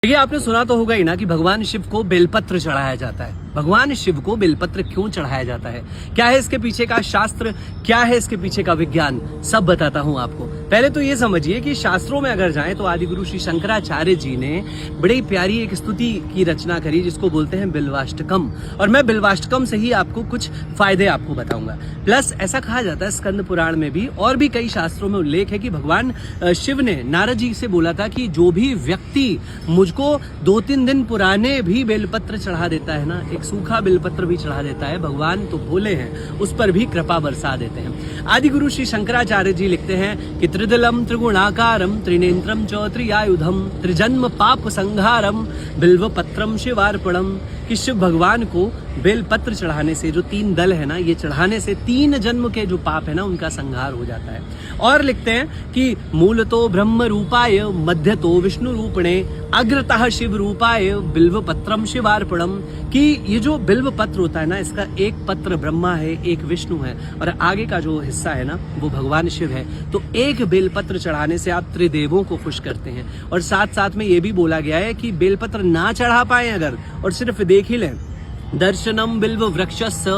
देखिए, आपने सुना तो होगा ही ना कि भगवान शिव को बेलपत्र चढ़ाया जाता है। भगवान शिव को बेलपत्र क्यों चढ़ाया जाता है, क्या है इसके पीछे का शास्त्र, क्या है इसके पीछे का विज्ञान, सब बताता हूं आपको। पहले तो ये समझिए कि शास्त्रों में अगर जाएं तो आदिगुरु श्री शंकराचार्य जी ने बड़ी प्यारी एक स्तुति की रचना करी जिसको बोलते हैं बिल्वाष्टकम। और मैं बिल्वाष्टकम से ही आपको कुछ फायदे आपको बताऊंगा। प्लस ऐसा कहा जाता है स्कंद पुराण में भी और भी कई शास्त्रों में उल्लेख है कि भगवान शिव ने नारद जी से बोला था कि जो भी व्यक्ति मुझको 2-3 दिन पुराने भी बेलपत्र चढ़ा देता है ना, एक सूखा बेलपत्र भी चढ़ा देता है, भगवान तो भोले हैं, उस पर भी कृपा बरसा देते हैं। आदिगुरु श्री शंकराचार्य जी लिखते हैं कि त्रिदलम त्रिगुणाकारम त्रिनेत्रम च त्रियायुधम त्रिजन्म पाप संहारम बिल्व पत्रम शिवार्पणम, कि शिव भगवान को बेलपत्र चढ़ाने से, जो 3 दल है ना, ये चढ़ाने से 3 जन्म के जो पाप है ना उनका संहार हो जाता है। और लिखते हैं कि मूल तो ब्रह्म रूपाय मध्य तो विष्णु रूपणे अग्रतः शिव रूपाय बिल्व पत्रम शिवार्पणम, कि ये जो बिल्व पत्र होता है ना, इसका एक पत्र ब्रह्मा है, एक विष्णु है और आगे का जो हिस्सा है ना वो भगवान शिव है। तो एक बेलपत्र चढ़ाने से आप त्रिदेवों को खुश करते हैं। और साथ साथ में ये भी बोला गया है कि बेलपत्र ना चढ़ा पाए अगर और सिर्फ देख ही लें, दर्शनम बिल्व वृक्षस्य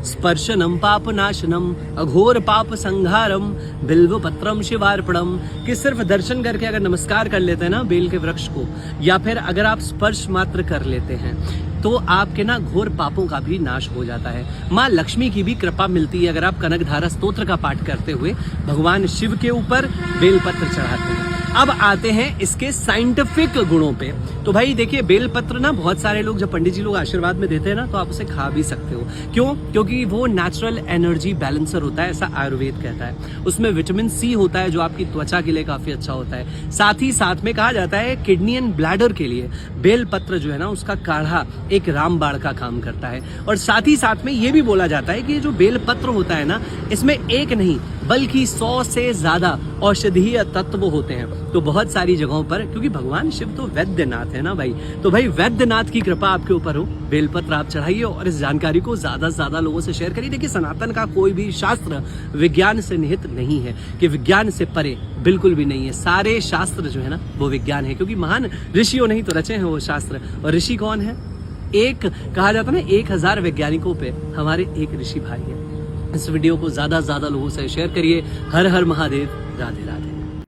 स्पर्शनम पाप नाशनम अघोर पाप संहारम बिल्व पत्रम शिवार्पणम, कि सिर्फ दर्शन करके अगर नमस्कार कर लेते हैं ना बेल के वृक्ष को, या फिर अगर आप स्पर्श मात्र कर लेते हैं तो आपके ना घोर पापों का भी नाश हो जाता है। माँ लक्ष्मी की भी कृपा मिलती है अगर आप कनकधारा स्तोत्र का पाठ करते हुए भगवान शिव के ऊपर बेलपत्र चढ़ाते हैं। अब आते हैं इसके साइंटिफिक गुणों पे। तो भाई देखिए, बेलपत्र ना बहुत सारे लोग, जब पंडित जी लोग आशीर्वाद में देते हैं ना, तो आप उसे खा भी सकते हो। क्यों? क्योंकि वो नेचुरल एनर्जी बैलेंसर होता है, ऐसा आयुर्वेद कहता है। उसमें विटामिन सी होता है जो आपकी त्वचा के लिए काफी अच्छा होता है। साथ ही साथ में कहा जाता है किडनी एंड ब्लैडर के लिए बेलपत्र जो है ना उसका काढ़ा एक रामबाण का काम करता है। और साथ ही साथ में ये भी बोला जाता है कि ये जो बेलपत्र होता है ना, इसमें एक नहीं बल्कि 100 से ज्यादा औषधीय तत्व होते हैं। तो बहुत सारी जगहों पर, क्योंकि भगवान शिव तो वैद्यनाथ है ना भाई, तो भाई वैद्यनाथ की कृपा आपके ऊपर हो, बेलपत्र आप चढ़ाइए और इस जानकारी को ज्यादा से ज्यादा लोगों से शेयर करिए। देखिए, सनातन का कोई भी शास्त्र विज्ञान से निहित नहीं है, कि विज्ञान से परे बिल्कुल भी नहीं है। सारे शास्त्र जो है ना वो विज्ञान है, क्योंकि महान ऋषियों ने ही तो रचे हैं वो शास्त्र। और ऋषि कौन है? एक कहा जाता है ना 1000 वैज्ञानिकों पे हमारे एक ऋषि भाई है। इस वीडियो को ज्यादा से ज्यादा लोगों से शेयर करिए। हर हर महादेव, राधे राधे।